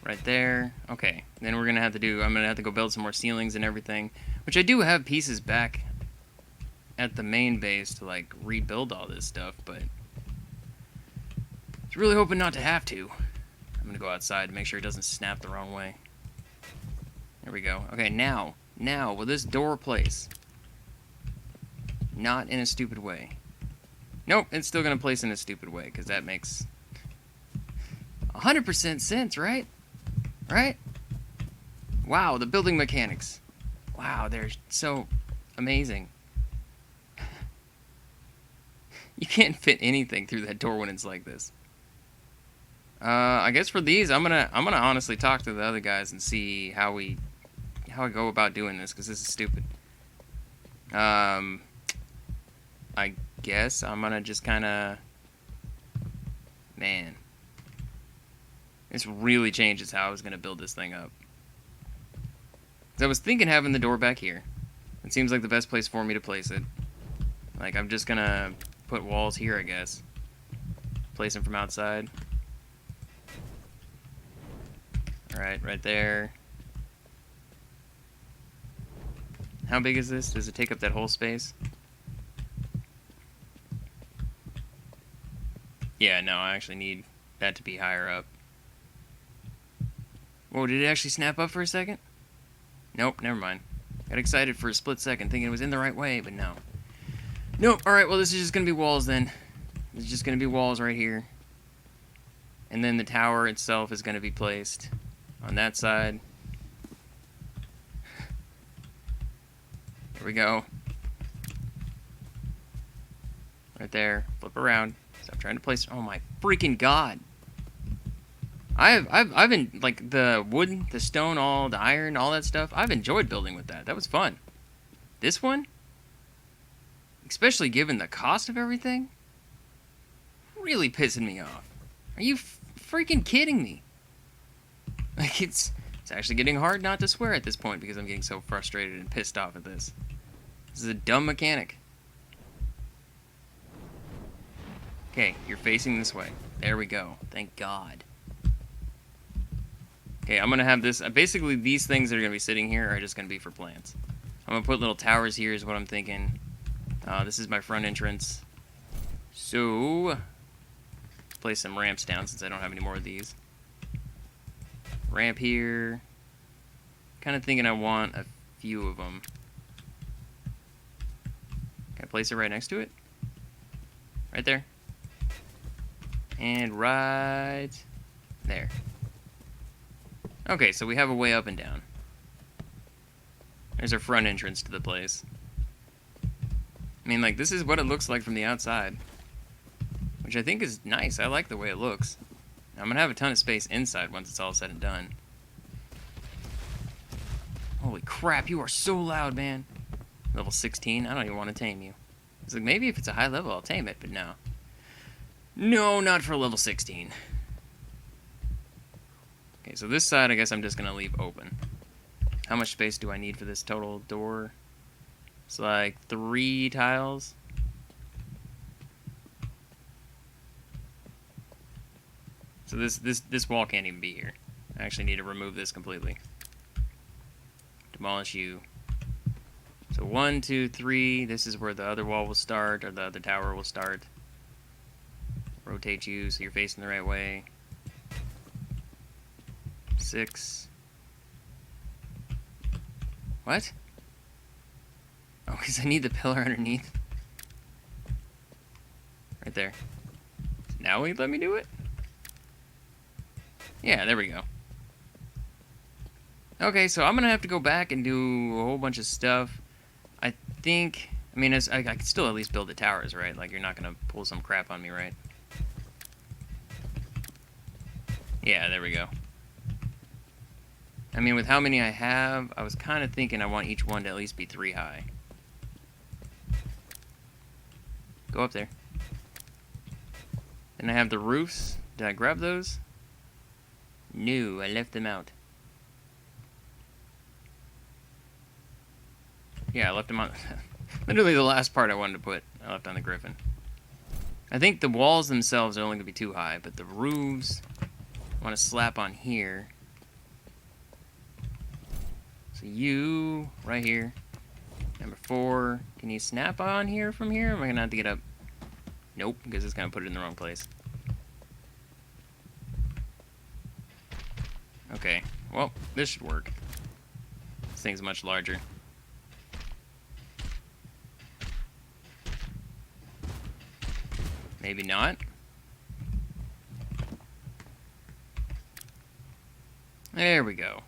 S1: Right there. Okay. Then we're gonna have to do. I'm gonna have to go build some more ceilings and everything, which I do have pieces back at the main base to like rebuild all this stuff, but I was really hoping not to have to. I'm gonna go outside to make sure it doesn't snap the wrong way. There we go. Okay, now will this door place? Not in a stupid way. Nope, it's still gonna place in a stupid way because that makes 100% sense, right? Right? Wow, the building mechanics. Wow, they're so amazing. You can't fit anything through that door when it's like this. I guess for these, I'm gonna honestly talk to the other guys and see how I go about doing this, because this is stupid. I guess I'm gonna just kind of, man, this really changes how I was gonna build this thing up. 'Cause I was thinking having the door back here. It seems like the best place for me to place it. Like, I'm just gonna put walls here, I guess. Place them from outside. Alright, right there. How big is this? Does it take up that whole space? Yeah, no, I actually need that to be higher up. Whoa, did it actually snap up for a second? Nope, never mind. Got excited for a split second, thinking it was in the right way, but no. Nope, alright, well, this is just gonna be walls then. This is just gonna be walls right here. And then the tower itself is gonna be placed on that side. There we go. Right there. Flip around. Stop trying to place. Oh my freaking god! I've been like the wood, the stone, all the iron, all that stuff. I've enjoyed building with that. That was fun. This one, especially given the cost of everything, really pissing me off. Are you freaking kidding me? Like it's actually getting hard not to swear at this point because I'm getting so frustrated and pissed off at this. This is a dumb mechanic. Okay, you're facing this way. There we go. Thank God. Okay, I'm going to have this. Basically, these things that are going to be sitting here are just going to be for plants. I'm going to put little towers here is what I'm thinking. This is my front entrance. So, place some ramps down since I don't have any more of these. Ramp here. Kind of thinking I want a few of them. Can I place it right next to it? Right there. And right there. Okay, so we have a way up and down. There's our front entrance to the place. I mean, like, this is what it looks like from the outside. Which I think is nice. I like the way it looks. I'm going to have a ton of space inside once it's all said and done. Holy crap, you are so loud, man. Level 16? I don't even want to tame you. It's like, maybe if it's a high level, I'll tame it, but no. No, not for level 16. Okay, so this side, I guess I'm just going to leave open. How much space do I need for this total door? It's like 3 tiles. So this wall can't even be here. I actually need to remove this completely. Demolish you. So 1, 2, 3. This is where the other wall will start, or the other tower will start. Rotate you so you're facing the right way. 6. What? Oh, because I need the pillar underneath. Right there. Now will you let me do it? Yeah, there we go. Okay, so I'm going to have to go back and do a whole bunch of stuff. I think... I mean, I could still at least build the towers, right? Like, you're not going to pull some crap on me, right? Yeah, there we go. I mean, with how many I have, I was kind of thinking I want each one to at least be 3 high. Go up there. Then I have the roofs. Did I grab those? No, I left them out. Yeah, I left them on... Literally the last part I wanted to put, I left on the griffin. I think the walls themselves are only going to be too high, but the roofs I want to slap on here. So you, right here. Number 4. Can you snap on here from here? Or am I going to have to get up? Nope, because it's going to put it in the wrong place. Okay, well, this should work. This thing's much larger. Maybe not. There we go.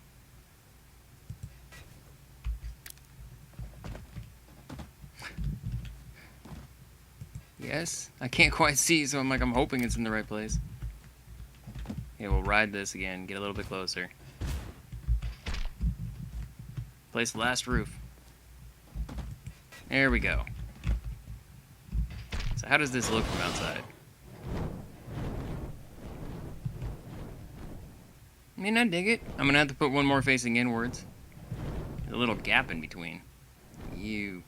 S1: Yes, I can't quite see, so I'm hoping it's in the right place. Okay, we'll ride this again, get a little bit closer. Place the last roof. There we go. So how does this look from outside? I mean, I dig it. I'm gonna have to put one more facing inwards. There's a little gap in between. You.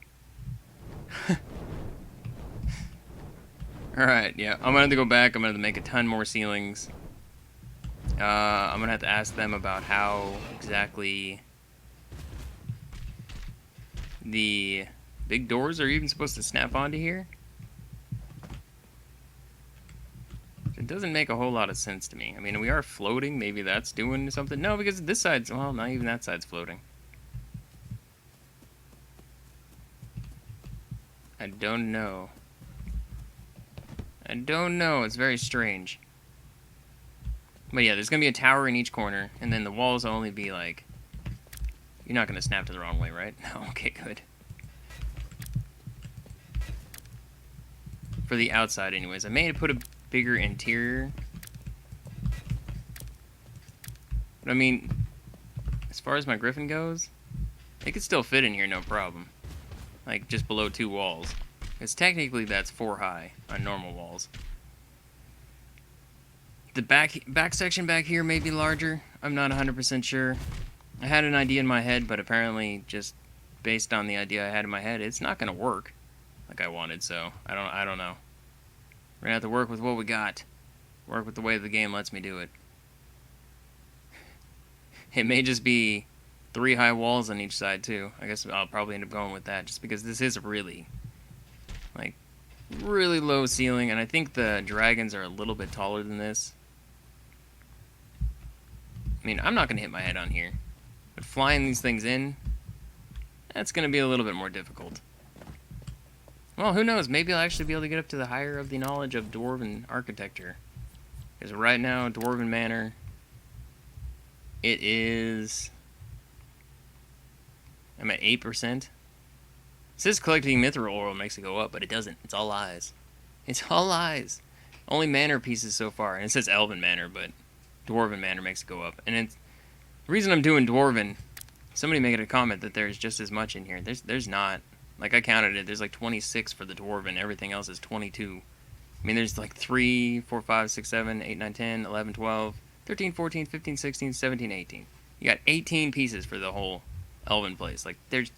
S1: Alright, yeah. I'm gonna have to go back. I'm gonna have to make a ton more ceilings. I'm gonna have to ask them about how exactly the big doors are even supposed to snap onto here. It doesn't make a whole lot of sense to me. I mean, we are floating. Maybe that's doing something. No, because this side's... Well, not even that side's floating. I don't know. I don't know. It's very strange. But yeah, there's going to be a tower in each corner, and then the walls will only be like... You're not going to snap to the wrong way, right? No, okay, good. For the outside, anyways. I may put a bigger interior. But I mean, as far as my griffin goes, it could still fit in here, no problem. Like, just below 2 walls. Because technically that's 4 high on normal walls. The back section back here may be larger. I'm not 100% sure. I had an idea in my head, but apparently just based on the idea I had in my head, it's not going to work like I wanted, so I don't know. We're going to have to work with what we got. Work with the way the game lets me do it. It may just be 3 high walls on each side, too. I guess I'll probably end up going with that, just because this is really, like, really low ceiling, and I think the dragons are a little bit taller than this. I mean, I'm not going to hit my head on here, but flying these things in, that's going to be a little bit more difficult. Well, who knows? Maybe I'll actually be able to get up to the higher of the knowledge of Dwarven architecture. Because right now, Dwarven Manor, it is... I'm at 8%. It says collecting mithril oil makes it go up, but it doesn't. It's all lies. It's all lies. Only Manor pieces so far. And it says Elven Manor, but Dwarven Manor makes it go up. And it's... The reason I'm doing Dwarven, somebody made a comment that there's just as much in here. There's not. Like, I counted it. There's like 26 for the Dwarven. Everything else is 22. I mean, there's like 3, 4, 5, 6, 7, 8, 9, 10, 11, 12, 13, 14, 15, 16, 17, 18. You got 18 pieces for the whole Elven place. Like, there's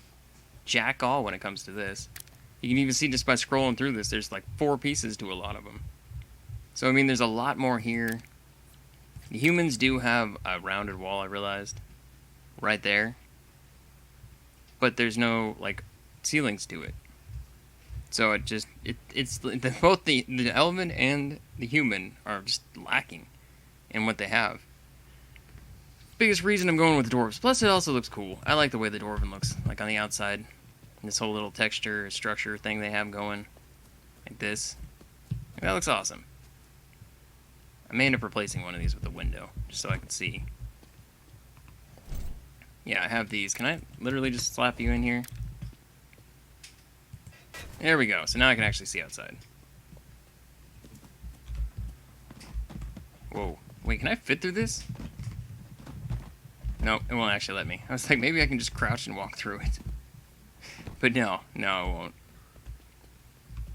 S1: jack all when it comes to this. You can even see just by scrolling through this, there's like 4 pieces to a lot of them. So, I mean, there's a lot more here. The humans do have a rounded wall, I realized, right there. But there's no, like, ceilings to it. So both the element and the human are just lacking in what they have. Biggest reason I'm going with dwarves. Plus, it also looks cool. I like the way the dwarven looks, like on the outside. This whole little texture, structure thing they have going, like this. That looks awesome. I may end up replacing one of these with a window, just so I can see. Yeah, I have these. Can I literally just slap you in here? There we go. So now I can actually see outside. Whoa. Wait, can I fit through this? Nope, it won't actually let me. I was like, maybe I can just crouch and walk through it. But no, it won't.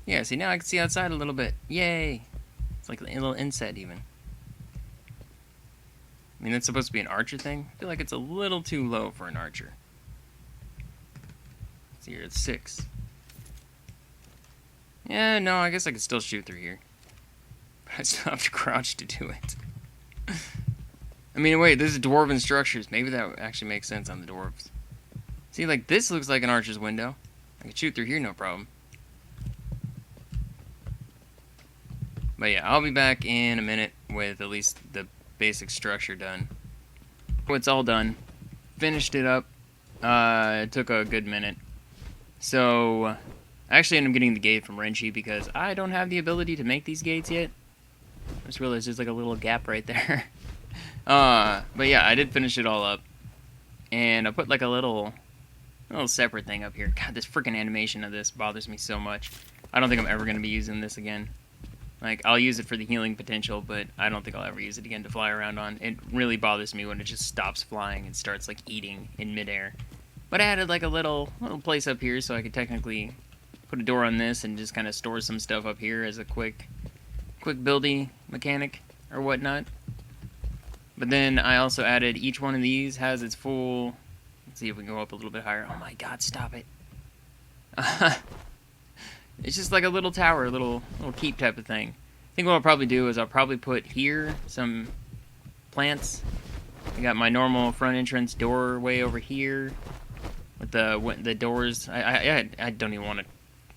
S1: Yeah, see, now I can see outside a little bit. Yay! It's like a little inset, even. I mean, that's supposed to be an archer thing. I feel like it's a little too low for an archer. See, here it's 6. Yeah, no, I guess I could still shoot through here. But I still have to crouch to do it. I mean, wait, this is dwarven structures. Maybe that actually makes sense on the dwarves. See, like, this looks like an archer's window. I could shoot through here, no problem. But yeah, I'll be back in a minute with at least the basic structure done. It's all done. Finished it up. It took a good minute. So, I actually ended up getting the gate from Renchi because I don't have the ability to make these gates yet. I just realized there's like a little gap right there. But yeah, I did finish it all up. And I put like a little separate thing up here. God, this freaking animation of this bothers me so much. I don't think I'm ever going to be using this again. Like, I'll use it for the healing potential, but I don't think I'll ever use it again to fly around on. It really bothers me when it just stops flying and starts, like, eating in midair. But I added, like, a little place up here so I could technically put a door on this and just kind of store some stuff up here as a quick buildy mechanic or whatnot. But then I also added each one of these has its full... Let's see if we can go up a little bit higher. Oh my god, stop it. It's just like a little tower, a little keep type of thing. I think what I'll probably do is I'll probably put here some plants. I got my normal front entrance doorway over here with the doors. I don't even want to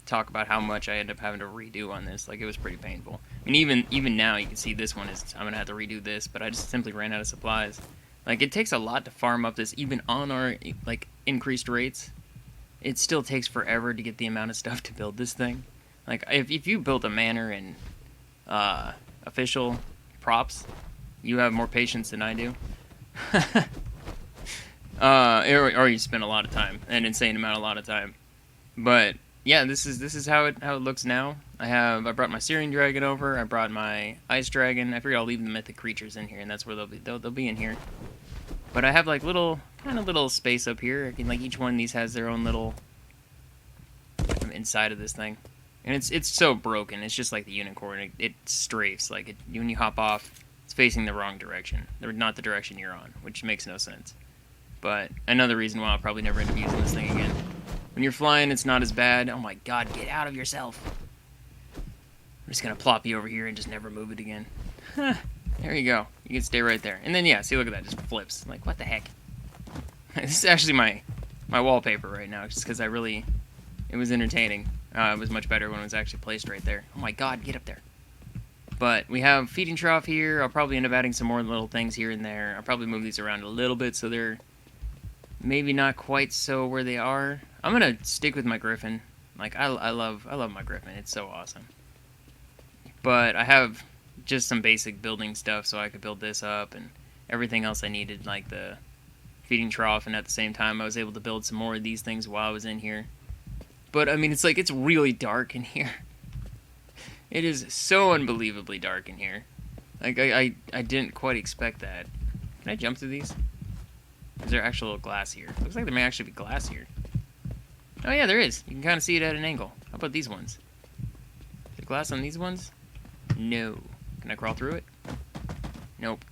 S1: talk about how much I end up having to redo on this. Like, it was pretty painful. I mean, even now you can see this one is I'm gonna have to redo this, but I just simply ran out of supplies. Like, it takes a lot to farm up this, even on our like increased rates. It still takes forever to get the amount of stuff to build this thing. Like, if you built a manor in official props, you have more patience than I do. Or you spend a lot of time, an insane amount of time. But yeah, this is how it looks now. I brought my Syrian dragon over. I brought my ice dragon. I figured I'll leave the mythic creatures in here, and that's where they'll be in here. But I have like little space up here. Like each one of these has their own little inside of this thing, and it's so broken. It's just like the unicorn. It strafes like when you hop off, it's facing the wrong direction, or not the direction you're on, which makes no sense. But another reason why I'll probably never end up using this thing again. When you're flying, it's not as bad. Oh my god, get out of yourself! I'm just gonna plop you over here and just never move it again. There you go. You can stay right there. And then, yeah, see, look at that. Just flips. Like, what the heck? This is actually my wallpaper right now, just because it was entertaining. It was much better when it was actually placed right there. Oh my god, get up there. But we have feeding trough here. I'll probably end up adding some more little things here and there. I'll probably move these around a little bit so they're maybe not quite so where they are. I'm going to stick with my griffin. Like, I love my griffin. It's so awesome. But I have just some basic building stuff so I could build this up and everything else I needed, like the feeding trough, and at the same time I was able to build some more of these things while I was in here. But I mean, it's like, it's really dark in here. It is so unbelievably dark in here. Like, I didn't quite expect that. Can I jump through these? Is there actual glass here? Looks like there may actually be glass here. Oh yeah, there is. You can kind of see it at an angle. How about these ones? Is there glass on these ones? No. Can I crawl through it? Nope.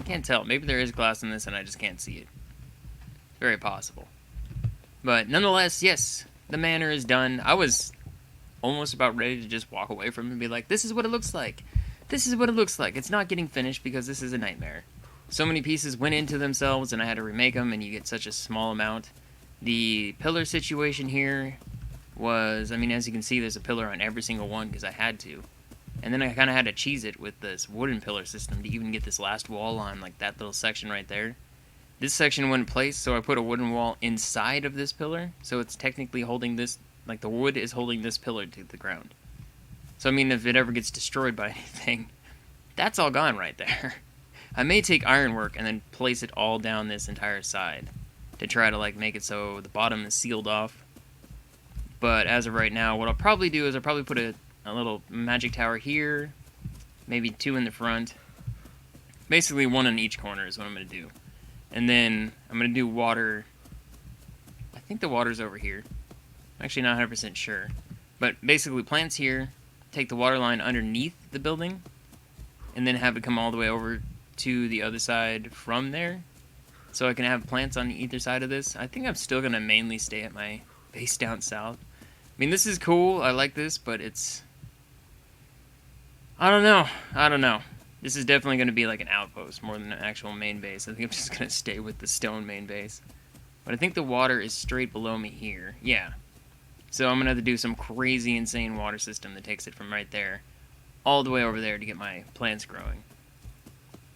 S1: Can't tell. Maybe there is glass in this and I just can't see it. Very possible. But nonetheless, yes, the manor is done. I was almost about ready to just walk away from it and be like, this is what it looks like. this is what it looks like. It's not getting finished because this is a nightmare. So many pieces went into themselves, and I had to remake them, and you get such a small amount. The pillar situation here was, I mean, as you can see, there's a pillar on every single one because I had to. And then I kind of had to cheese it with this wooden pillar system to even get this last wall on, like that little section right there. This section wouldn't place, so I put a wooden wall inside of this pillar, so it's technically holding this, like the wood is holding this pillar to the ground. So, I mean, if it ever gets destroyed by anything, that's all gone right there. I may take ironwork and then place it all down this entire side to try to, like, make it so the bottom is sealed off. But as of right now, what I'll probably do is I'll probably put a little magic tower here, maybe 2 in the front. Basically, 1 on each corner is what I'm going to do. And then I'm going to do water. I think the water's over here. I'm actually not 100% sure. But basically, plants here, take the water line underneath the building, and then have it come all the way over to the other side from there. So I can have plants on either side of this. I think I'm still going to mainly stay at my base down south. I mean, this is cool. I like this, but it's... I don't know. This is definitely going to be like an outpost more than an actual main base. I think I'm just going to stay with the stone main base. But I think the water is straight below me here. Yeah. So I'm going to have to do some crazy, insane water system that takes it from right there all the way over there to get my plants growing.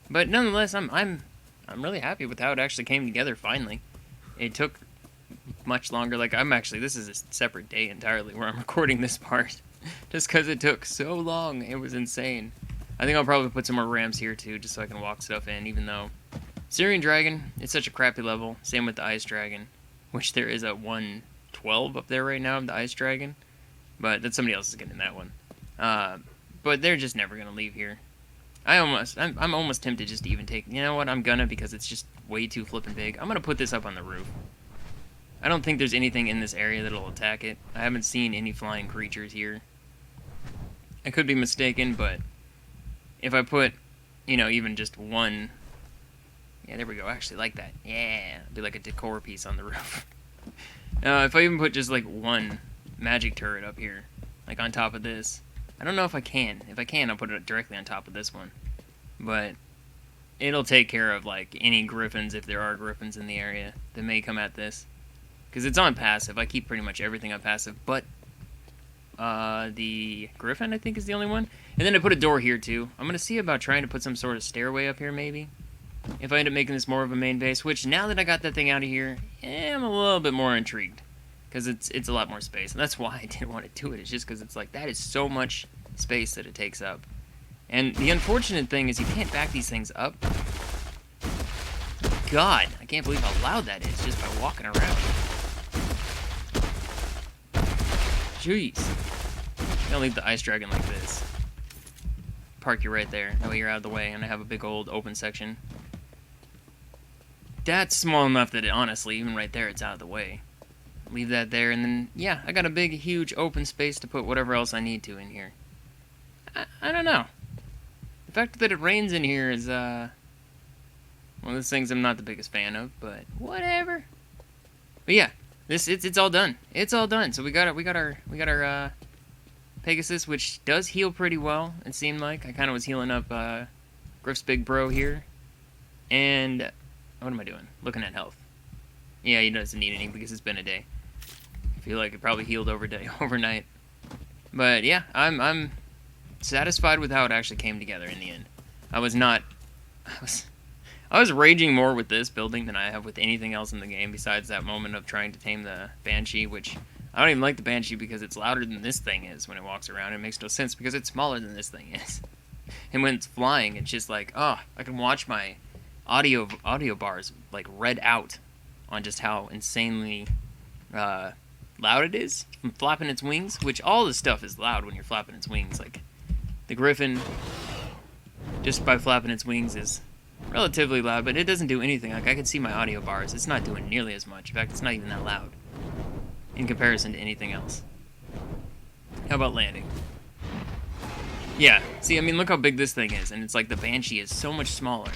S1: But nonetheless, I'm really happy with how it actually came together finally. It took much longer. Like, this is a separate day entirely where I'm recording this part. Just because it took so long. It was insane. I think I'll probably put some more ramps here too, just so I can walk stuff in, even though Syrian Dragon, it's such a crappy level. Same with the Ice Dragon, which there is a 112 up there right now of the Ice Dragon. But that's somebody else is getting that one. But they're just never going to leave here. I'm almost tempted just to even take, you know what, I'm gonna, because it's just way too flippin' big. I'm gonna put this up on the roof. I don't think there's anything in this area that'll attack it. I haven't seen any flying creatures here. I could be mistaken, but if I put, you know, even just one... Yeah, there we go. I actually like that. Yeah, it'd be like a decor piece on the roof. If I even put just like one magic turret up here, like on top of this. I don't know if I can. If I can, I'll put it directly on top of this one. But it'll take care of like any griffins, if there are griffins in the area that may come at this. Because it's on passive. I keep pretty much everything on passive, but the griffin, I think, is the only one. And then I put a door here, too. I'm going to see about trying to put some sort of stairway up here, maybe. If I end up making this more of a main base, which now that I got that thing out of here, I'm a little bit more intrigued. Because it's a lot more space. And that's why I didn't want to do it. It's just because it's like, that is so much space that it takes up. And the unfortunate thing is you can't back these things up. God, I can't believe how loud that is just by walking around. Jeez. I'll leave the Ice Dragon like this. Park you right there. That way you're out of the way, and I have a big old open section. That's small enough that, honestly, even right there, it's out of the way. Leave that there, and then, yeah, I got a big, huge open space to put whatever else I need to in here. I don't know. The fact that it rains in here is, one of those things I'm not the biggest fan of, but whatever. But yeah, it's all done. It's all done. So we got our Pegasus, which does heal pretty well. It seemed like I kind of was healing up Griff's big bro here, and what am I doing? Looking at health. Yeah, he doesn't need any because it's been a day. I feel like it probably healed overnight. But yeah, I'm satisfied with how it actually came together in the end. I was raging more with this building than I have with anything else in the game besides that moment of trying to tame the Banshee, which I don't even like the Banshee because it's louder than this thing is when it walks around. It makes no sense because it's smaller than this thing is. And when it's flying, it's just like, oh, I can watch my audio bars like red out on just how insanely loud it is from flapping its wings, which all this stuff is loud when you're flapping its wings. Like the Griffin, just by flapping its wings, is relatively loud, but it doesn't do anything. Like I can see my audio bars. It's not doing nearly as much. In fact, it's not even that loud in comparison to anything else. How about landing? Yeah, see, I mean, look how big this thing is, and it's like the Banshee is so much smaller.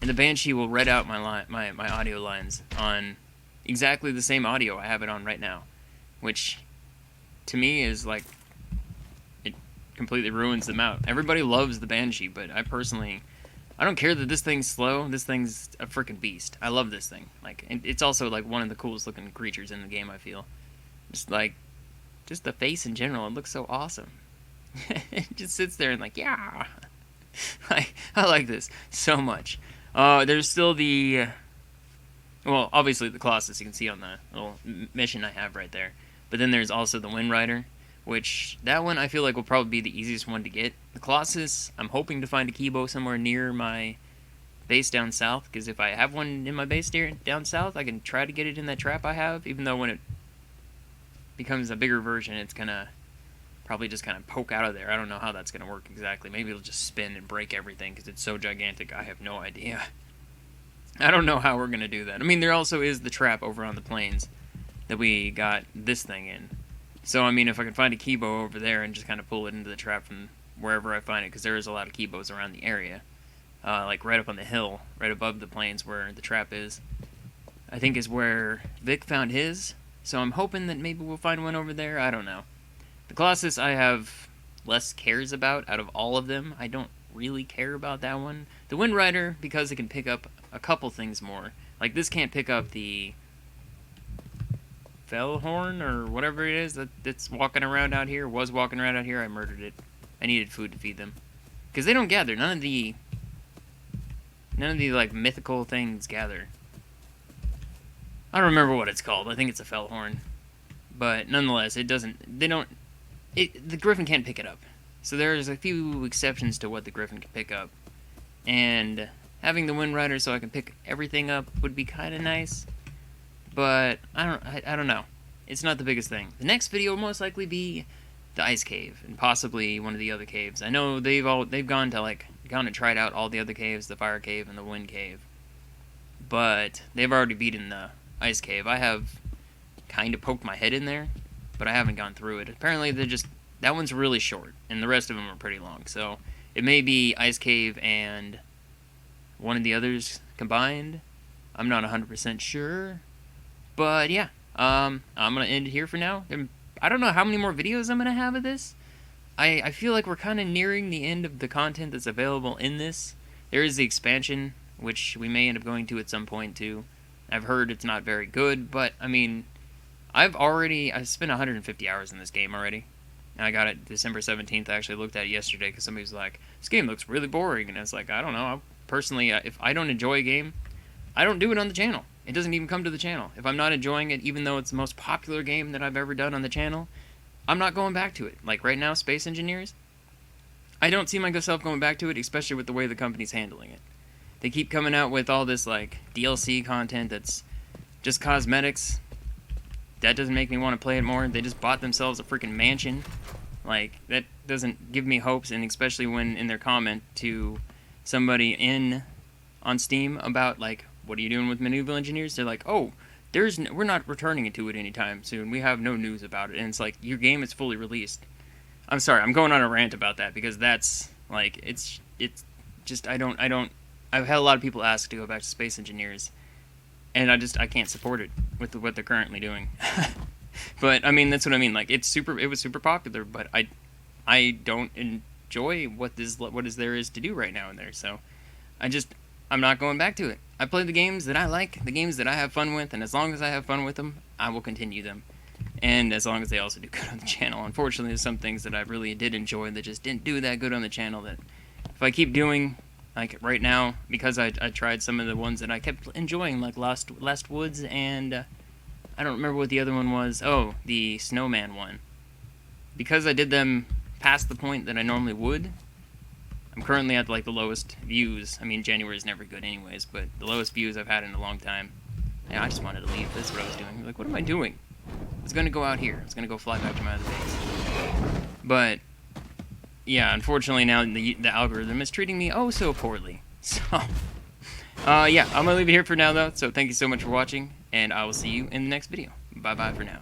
S1: And the Banshee will red out my audio lines on exactly the same audio I have it on right now, which to me is like, completely ruins them out. Everybody loves the Banshee, but I don't care that this thing's slow. This thing's a freaking beast. I love this thing. Like, it's also like one of the coolest looking creatures in the game, I feel. Just the face in general, it looks so awesome. It just sits there and like, yeah. I like this so much. There's still well, obviously the Colossus, you can see on the little mission I have right there. But then there's also the Wind Rider, which, that one I feel like will probably be the easiest one to get. The Colossus, I'm hoping to find a Kibo somewhere near my base down south, because if I have one in my base down south, I can try to get it in that trap I have, even though when it becomes a bigger version, it's gonna probably just kind of poke out of there. I don't know how that's gonna work exactly. Maybe it'll just spin and break everything, because it's so gigantic, I have no idea. I don't know how we're gonna do that. I mean, there also is the trap over on the plains that we got this thing in. So, I mean, if I can find a Kibo over there and just kind of pull it into the trap from wherever I find it, because there is a lot of Kibos around the area, like right up on the hill, right above the plains where the trap is, I think is where Vic found his. So I'm hoping that maybe we'll find one over there. I don't know. The Colossus I have less cares about out of all of them. I don't really care about that one. The Wind Rider, because it can pick up a couple things more. Like, this can't pick up the Fellhorn or whatever it is that's walking around out here. Was walking around out here. I murdered it. I needed food to feed them, because they don't gather. None of the like mythical things gather. I don't remember what it's called. I think it's a Fellhorn, but nonetheless, it doesn't. They don't. The Griffin can't pick it up. So there's a few exceptions to what the Griffin can pick up, and having the Wind Rider so I can pick everything up would be kind of nice. But I don't know. It's not the biggest thing. The next video will most likely be the Ice Cave and possibly one of the other caves. I know they've gone to try out all the other caves, the Fire Cave and the Wind Cave. But they've already beaten the Ice Cave. I have kind of poked my head in there, but I haven't gone through it. Apparently that one's really short and the rest of them are pretty long. So it may be Ice Cave and one of the others combined. I'm not 100% sure. But yeah, I'm going to end it here for now. I don't know how many more videos I'm going to have of this. I feel like we're kind of nearing the end of the content that's available in this. There is the expansion, which we may end up going to at some point too. I've heard it's not very good, but I mean, I've spent 150 hours in this game already. I got it December 17th. I actually looked at it yesterday because somebody was like, this game looks really boring. And it's like, I don't know. Personally, if I don't enjoy a game, I don't do it on the channel. It doesn't even come to the channel. If I'm not enjoying it, even though it's the most popular game that I've ever done on the channel, I'm not going back to it. Like right now, Space Engineers, I don't see myself going back to it, especially with the way the company's handling it. They keep coming out with all this like DLC content that's just cosmetics. That doesn't make me want to play it more. They just bought themselves a freaking mansion. Like, that doesn't give me hopes, and especially when in their comment to somebody on Steam about like, what are you doing with Medieval Engineers? They're like, oh, we're not returning to it anytime soon. We have no news about it. And it's like, your game is fully released. I'm sorry, I'm going on a rant about that because that's like, it's just I've had a lot of people ask to go back to Space Engineers, and I can't support it with what they're currently doing. But I mean, that's what I mean. Like, it was super popular, but I don't enjoy what there is to do right now in there. So I'm not going back to it. I play the games that I like, the games that I have fun with, and as long as I have fun with them, I will continue them. And as long as they also do good on the channel. Unfortunately, there's some things that I really did enjoy that just didn't do that good on the channel that if I keep doing, like right now, because I tried some of the ones that I kept enjoying, like Last Woods, and I don't remember what the other one was. Oh, the Snowman one. Because I did them past the point that I normally would, I'm currently at like the lowest views. I mean, January is never good anyways, but the lowest views I've had in a long time. Yeah, I just wanted to leave. That's what I was doing. Like, what am I doing? I was going to go out here. I was going to go fly back to my other base. But, yeah, unfortunately now the algorithm is treating me oh so poorly. So, yeah, I'm going to leave it here for now, though. So thank you so much for watching, and I will see you in the next video. Bye-bye for now.